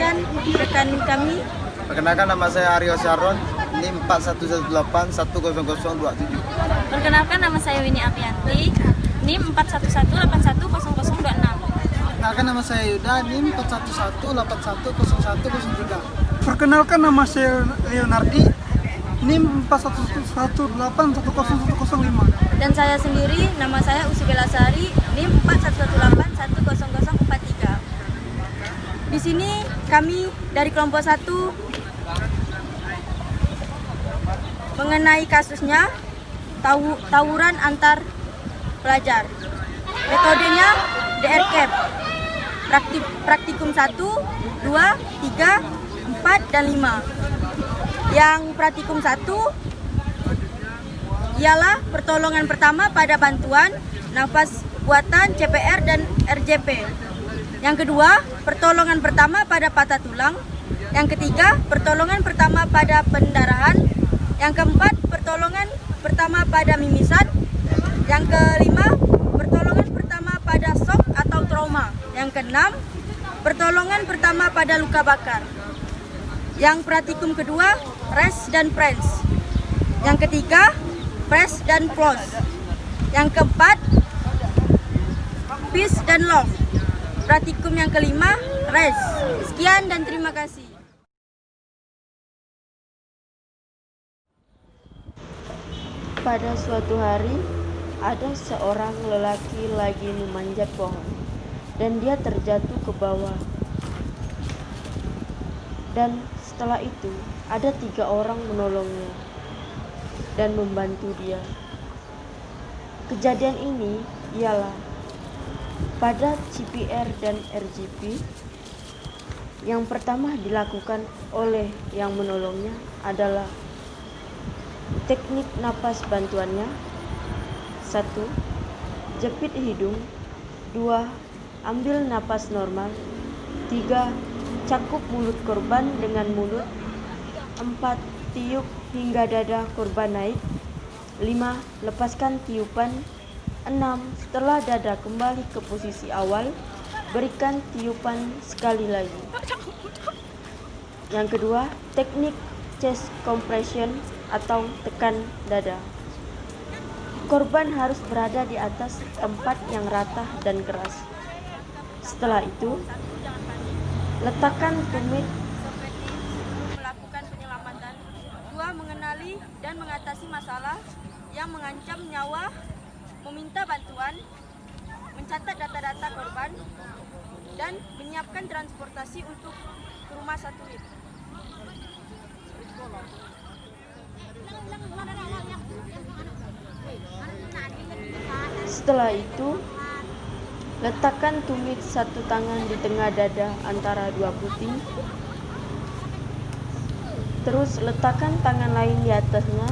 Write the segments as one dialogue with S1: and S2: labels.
S1: dan rekan kami.
S2: Perkenalkan, nama saya Aryo Sharon, NIM 4118100227.
S3: Perkenalkan, nama saya Winnie Aprianti, NIM 41181026.
S4: Perkenalkan, nama saya Yuda, NIM 4181810103.
S5: Perkenalkan, nama saya Leonardi, NIM 4118101005.
S1: Dan saya sendiri, nama saya Usi Belasari, NIM 4118100043. Di sini kami dari kelompok 1 mengenai kasusnya tawuran antar pelajar. Metodenya DRCAP. Praktikum 1, 2, 3, 4, dan 5. Yang praktikum 1 ialah pertolongan pertama pada bantuan nafas buatan CPR dan RJP. Yang kedua, pertolongan pertama pada patah tulang. Yang ketiga, pertolongan pertama pada pendarahan. Yang keempat, pertolongan pertama pada mimisan. Yang kelima, pertolongan pertama pada shock atau trauma. Yang keenam, pertolongan pertama pada luka bakar. Yang praktikum kedua, rest dan press. Yang ketiga, press dan close. Yang keempat, peace dan love. Praktikum yang kelima, rest. Sekian dan terima kasih.
S6: Pada suatu hari, ada seorang lelaki lagi memanjat pohon, dan dia terjatuh ke bawah. Dan setelah itu, ada 3 orang menolongnya dan membantu dia. Kejadian ini ialah pada CPR dan RJP. Yang pertama dilakukan oleh yang menolongnya adalah teknik napas bantuannya. 1. Jepit hidung. 2. Ambil napas normal. 3. Cakup mulut korban dengan mulut. 4. Tiup hingga dada korban naik. 5. Lepaskan tiupan. 6. Setelah dada kembali ke posisi awal, berikan tiupan sekali lagi. Yang kedua, teknik chest compression atau tekan dada. Korban harus berada di atas tempat yang rata dan keras. Setelah itu, letakkan tumit.
S1: Melakukan penyelamatan. 2. Mengenali dan mengatasi masalah yang mengancam nyawa, meminta bantuan, mencatat data-data korban, dan menyiapkan transportasi untuk ke rumah satelit.
S6: Setelah itu, letakkan tumit satu tangan di tengah dada antara 2 puting. Terus letakkan tangan lain di atasnya.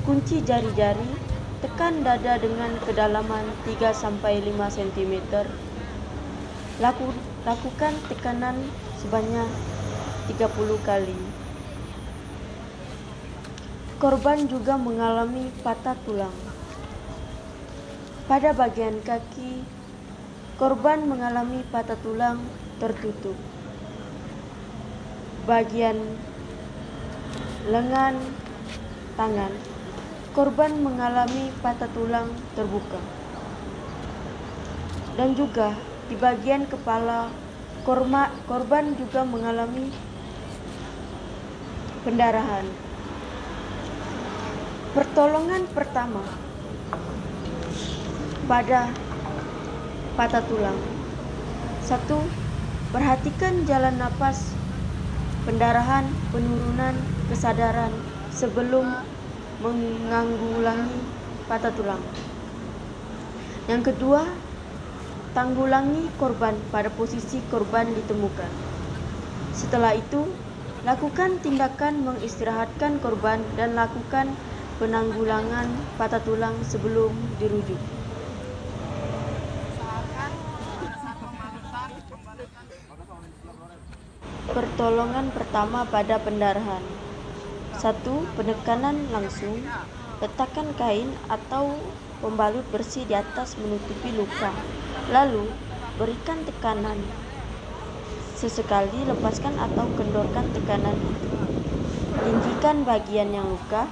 S6: Kunci jari-jari. Tekan dada dengan kedalaman 3-5 cm. Lakukan tekanan sebanyak 30 kali. Korban juga mengalami patah tulang. Pada bagian kaki, korban mengalami patah tulang tertutup. Bagian lengan, tangan, korban mengalami patah tulang terbuka. Dan juga di bagian kepala, korban juga mengalami pendarahan. Pertolongan pertama pada patah tulang. 1. Perhatikan jalan napas, pendarahan, penurunan kesadaran sebelum menanggulangi patah tulang. Yang kedua, tanggulangi korban pada posisi korban ditemukan. Setelah itu, lakukan tindakan mengistirahatkan korban dan lakukan penanggulangan patah tulang sebelum dirujuk. Pertolongan pertama pada pendarahan. 1. Penekanan langsung. Letakkan kain atau pembalut bersih di atas menutupi luka. Lalu, berikan tekanan Sesekali lepaskan atau kendorkan tekanan itu. Tinggikan bagian yang luka.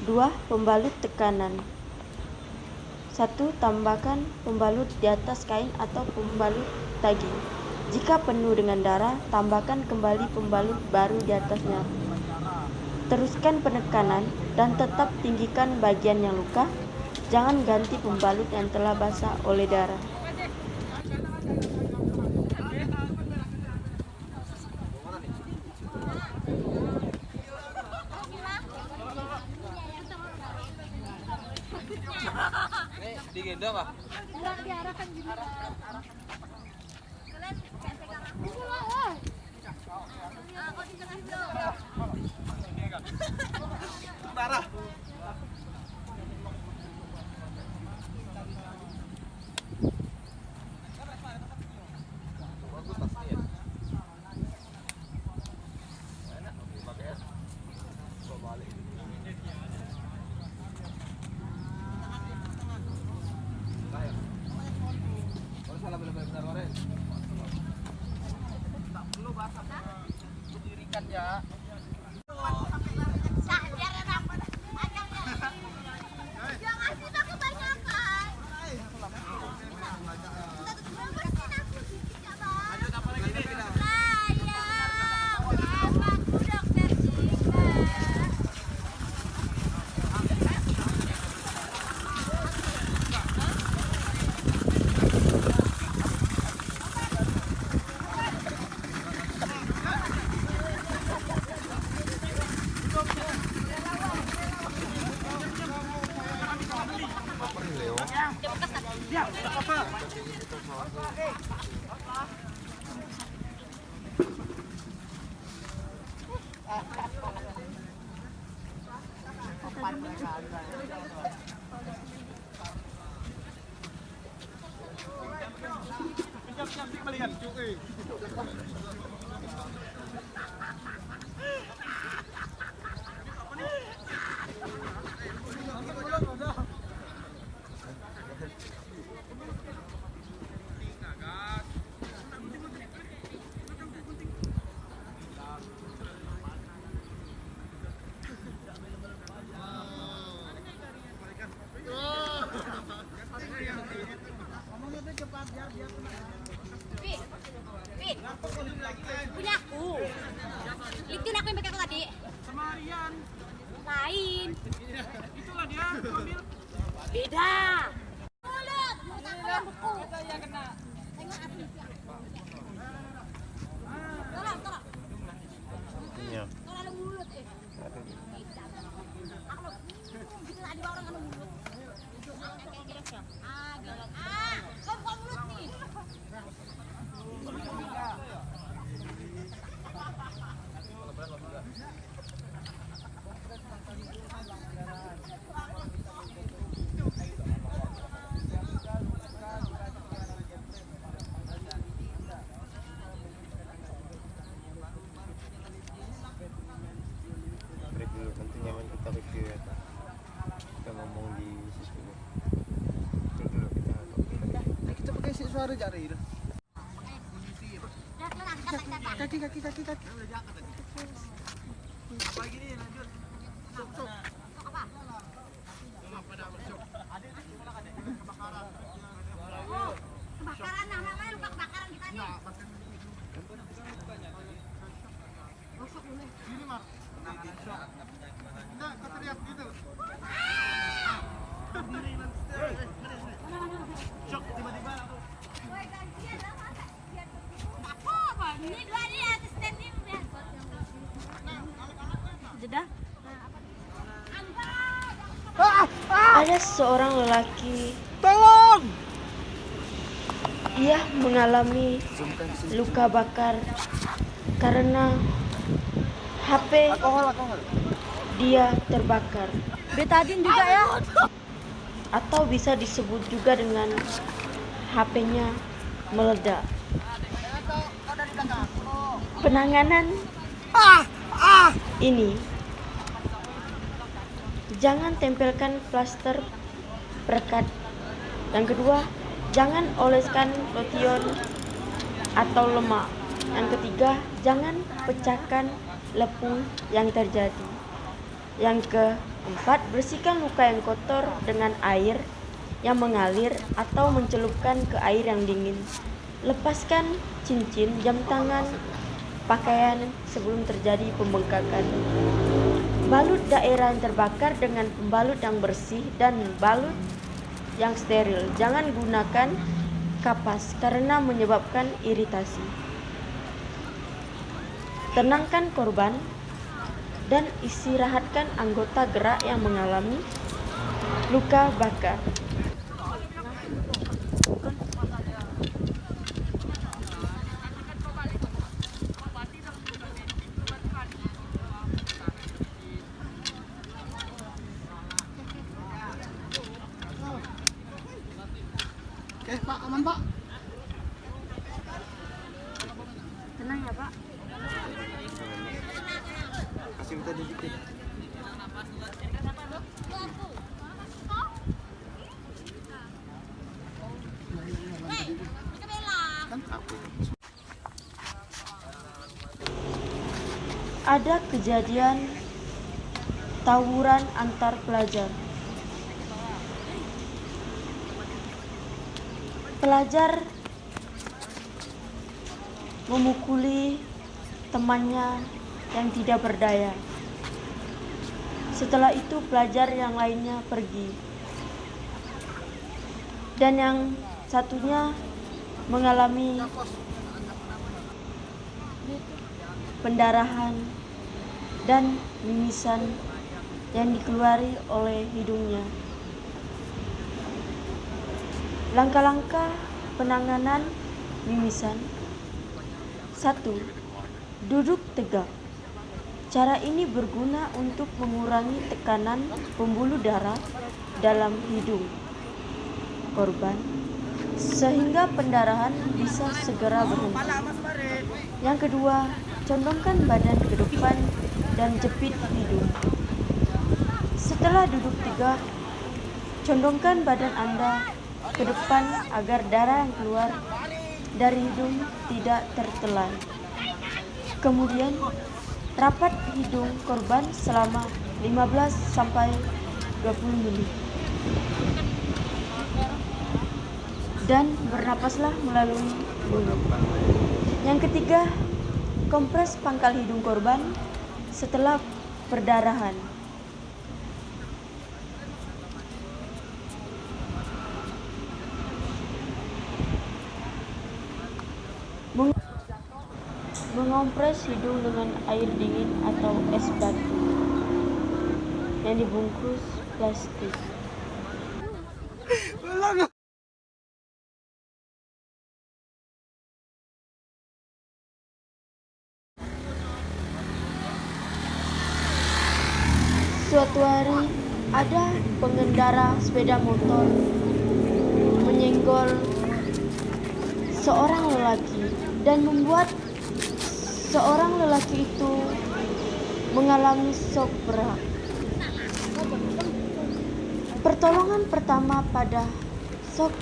S6: 2. Pembalut tekanan. 1. Tambahkan pembalut di atas kain atau pembalut daging. Jika penuh dengan darah, tambahkan kembali pembalut baru di atasnya. Teruskan penekanan dan tetap tinggikan bagian yang luka. Jangan ganti pembalut yang telah basah oleh darah.
S3: Punya aku. Itu aku yang pakai aku tadi.
S5: Sama Rian.
S3: Lain.
S5: Itulah dia ambil.
S3: Beda. Mulut. Mulut aku buku.
S5: Saya kena.
S3: Tengok aku. Tolong, tolong.
S2: Iya.
S3: Tolong mulut Beda. Aku. Kita tadi orang kan mulut. Galak. Kau buka mulut nih.
S2: Review nanti nyaman kita review ya. Kita ngomong di siswa. Dulu
S4: Kita pakai suara jari itu. Kaki.
S3: Kebakaran, namanya luka kebakaran kita nih.
S5: Enggak, kau teriak gitu. Shock tiba-tiba aku.
S3: Ini dua di atas stand ini udah. Jeda.
S6: Ada seorang lelaki.
S5: Tolong!
S6: Ia mengalami luka bakar karena HP dia terbakar.
S1: Betadin juga ya.
S6: Atau bisa disebut juga dengan HP-nya meledak. Penanganan ini, jangan tempelkan plaster perekat. Yang kedua, jangan oleskan lotion atau lemak. Yang ketiga, jangan pecahkan lepung yang terjadi. Yang keempat, bersihkan luka yang kotor dengan air yang mengalir atau mencelupkan ke air yang dingin. Lepaskan cincin, jam tangan, pakaian sebelum terjadi pembengkakan. Balut daerah yang terbakar dengan pembalut yang bersih dan balut yang steril. Jangan gunakan kapas karena menyebabkan iritasi. Tenangkan korban dan istirahatkan anggota gerak yang mengalami luka bakar.
S4: Oke, Pak, aman, Pak.
S1: Tenang ya Pak.
S2: Kasih tadi dikit.
S6: Ada kejadian tawuran antar pelajar. Pelajar memukuli temannya yang tidak berdaya. Setelah itu pelajar yang lainnya pergi. Dan yang satunya mengalami pendarahan dan mimisan yang dikeluari oleh hidungnya. Langkah-langkah penanganan mimisan. 1. Duduk tegak. Cara ini berguna untuk mengurangi tekanan pembuluh darah dalam hidung korban sehingga pendarahan bisa segera berhenti. Yang kedua, condongkan badan ke depan dan jepit hidung. Setelah duduk tegak, condongkan badan Anda ke depan agar darah yang keluar dari hidung tidak tertelan. Kemudian, rapat hidung korban selama 15-20 menit. Dan bernapaslah melalui mulut. Yang ketiga, kompres pangkal hidung korban setelah perdarahan. Mengompres hidung dengan air dingin atau es batu yang dibungkus plastik. Suatu hari ada pengendara sepeda motor menyenggol seorang lelaki dan membuat seorang lelaki itu mengalami shock berat. Pertolongan pertama pada shock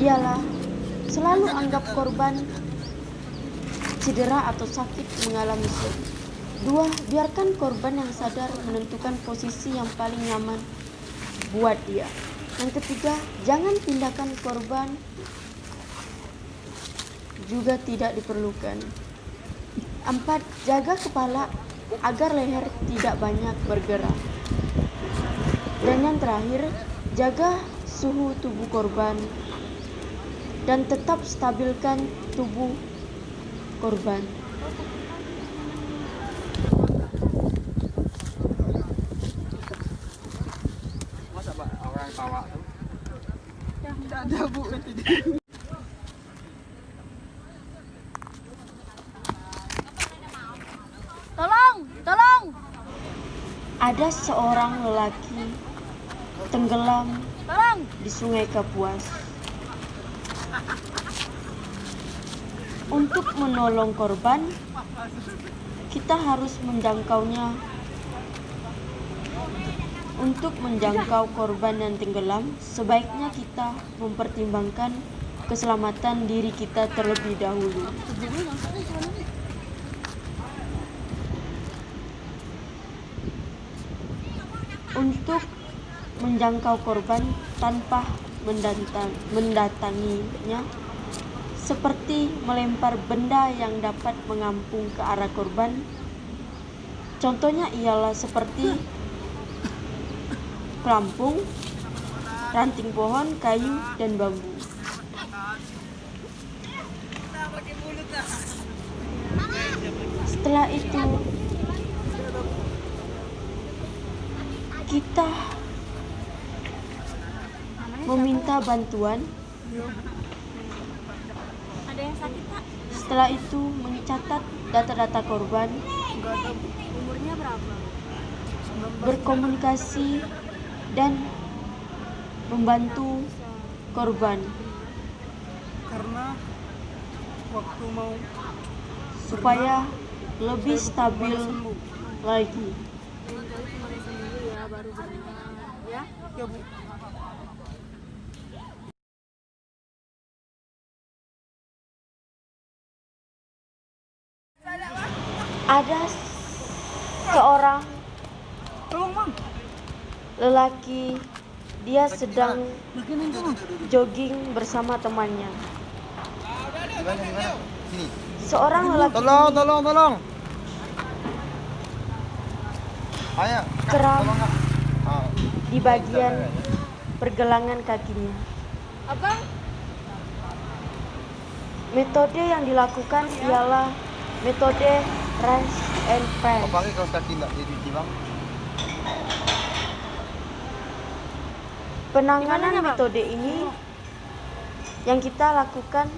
S6: ialah selalu anggap korban cedera atau sakit mengalami shock. 2. Biarkan korban yang sadar menentukan posisi yang paling nyaman buat dia. Yang ketiga, jangan pindahkan korban juga tidak diperlukan. 4. Jaga kepala agar leher tidak banyak bergerak. Dan yang terakhir, jaga suhu tubuh korban dan tetap stabilkan tubuh korban.
S2: Masa Pak orang tawa tuh?
S4: Tidak ada, Bu.
S1: Tolong!
S6: Ada seorang lelaki tenggelam di Sungai Kapuas. Untuk menolong korban, kita harus menjangkaunya. Untuk menjangkau korban yang tenggelam, sebaiknya kita mempertimbangkan keselamatan diri kita terlebih dahulu. Untuk menjangkau korban tanpa mendatanginya, seperti melempar benda yang dapat mengampung ke arah korban. Contohnya ialah seperti pelampung, ranting pohon, kayu, dan bambu. Setelah itu, kita meminta bantuan.
S3: Ada yang sakit, Pak?
S6: Setelah itu, mencatat data-data korban,
S3: Umurnya berapa?
S6: berkomunikasi, dan membantu korban
S4: Karena waktu mau
S6: supaya lebih stabil lagi.
S3: Ya, baru berenang. Ya.
S4: ya Bu.
S6: Ada seorang
S4: Tolong Bang.
S6: lelaki, dia sedang jogging bersama temannya.
S2: Gimana? Sini.
S6: Seorang lelaki
S2: Tolong. Ayo.
S6: Kram
S2: Tolong, Kak. Ah,
S6: di bagian pergelangan kakinya.
S1: Abang,
S6: Metode yang dilakukan ialah metode rinse and press.
S2: kau pakai kaos kaki enggak jadi Bang?
S6: Penanganan metode ini yang kita lakukan: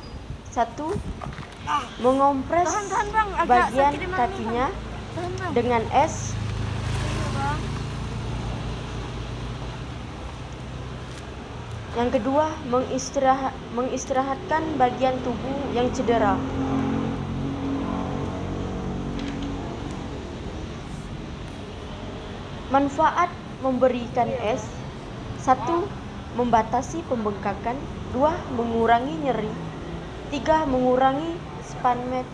S6: satu, mengompres bagian kakinya dengan es. Yang kedua, mengistirahatkan bagian tubuh yang cedera. Manfaat memberikan es: satu, membatasi pembengkakan. Dua, mengurangi nyeri. Tiga, mengurangi spasme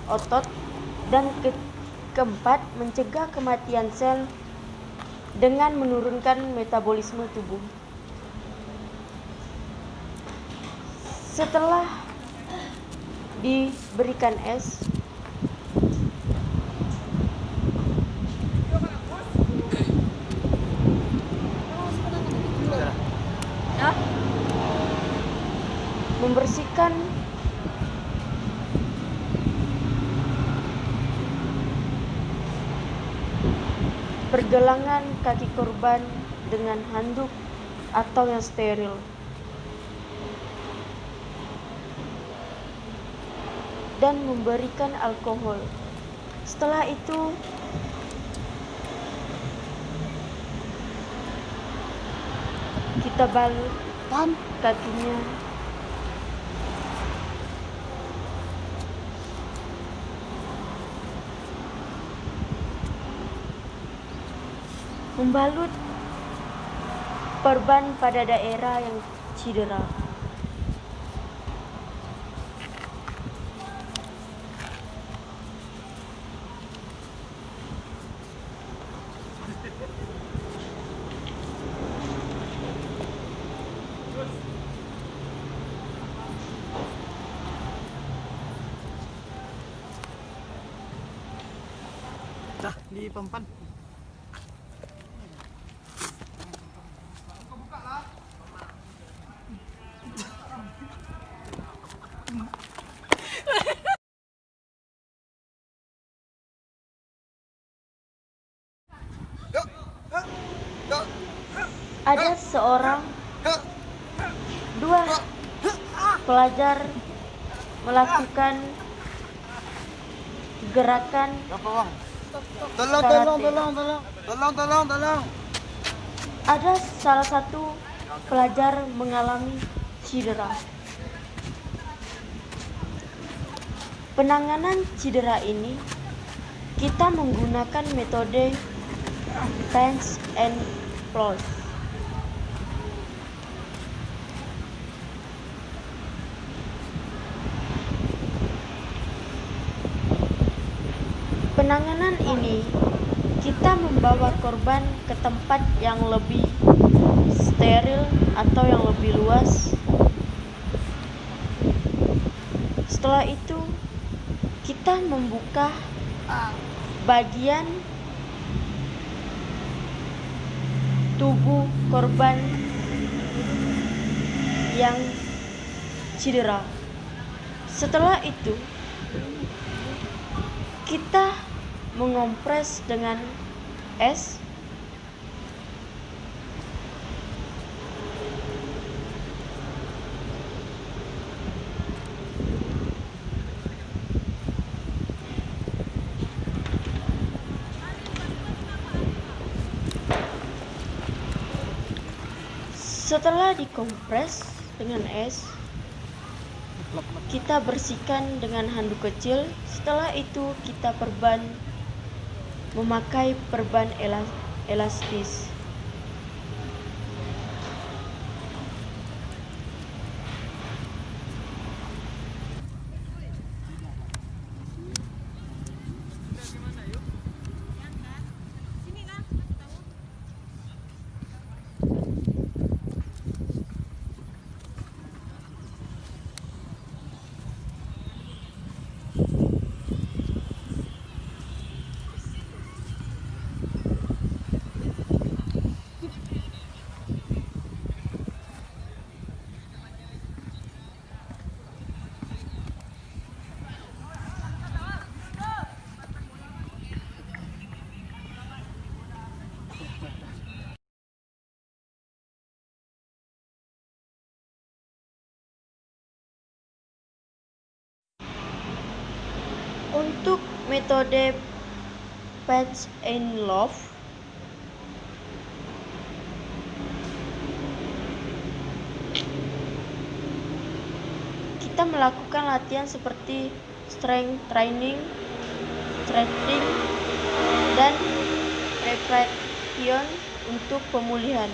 S6: otot. Dan keempat, mencegah kematian sel dengan menurunkan metabolisme tubuh. Setelah diberikan es, membersihkan pergelangan kaki korban dengan handuk atau yang steril, dan memberikan alkohol. Setelah itu, kita balut kakinya membalut korban pada daerah yang cedera.
S4: Dah di pempan.
S6: Ada dua pelajar melakukan gerakan
S2: Apa Bang? Tolong.
S6: Ada salah satu pelajar mengalami cedera. Penanganan cedera ini kita menggunakan metode rinse and floss. penanganan ini, kita membawa korban ke tempat yang lebih steril atau yang lebih luas. Setelah itu, kita membuka bagian tubuh korban yang cedera. Setelah itu, kita mengompres dengan es. Setelah dikompres dengan es, kita bersihkan dengan handuk kecil. Setelah itu kita perban memakai perban elastis. Untuk metode Patch and Love, kita melakukan latihan seperti strength training, stretching, dan reflection untuk pemulihan.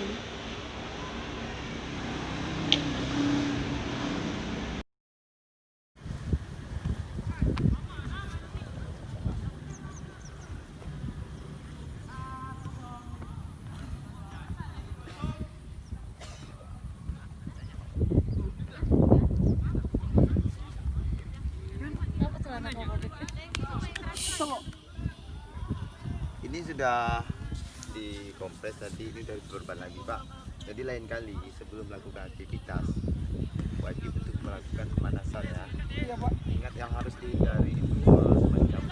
S2: Ini sudah dikompres tadi, ini udah dikorban lagi Pak. Jadi lain kali sebelum melakukan aktivitas wajib untuk melakukan pemanasan ya.
S4: Iya Pak.
S2: Ingat yang harus dihindari itu semacam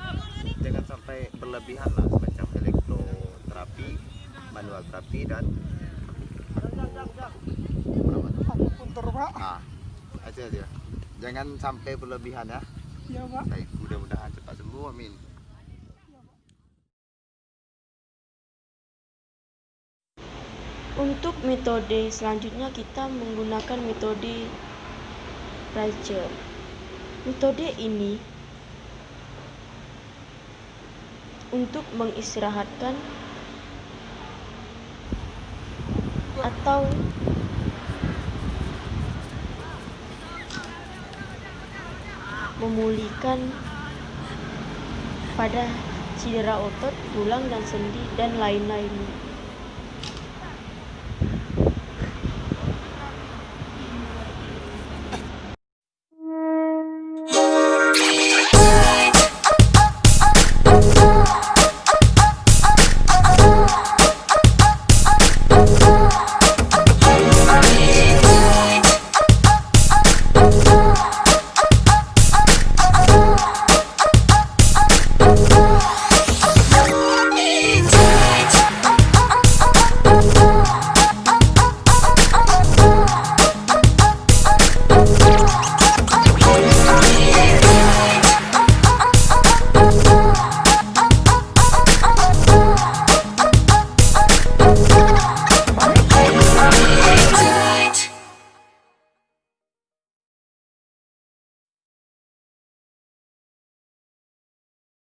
S2: jangan sampai berlebihan lah, semacam elektroterapi, manual terapi dan
S4: Akupuntur Pak.
S2: aja. Jangan sampai berlebihan ya.
S4: Iya Pak.
S2: Baik, mudah-mudahan cepat sembuh, amin.
S6: Untuk metode selanjutnya kita menggunakan metode Ranger. Metode ini untuk mengistirahatkan atau memulihkan pada cedera otot, tulang dan sendi dan lain-lainnya.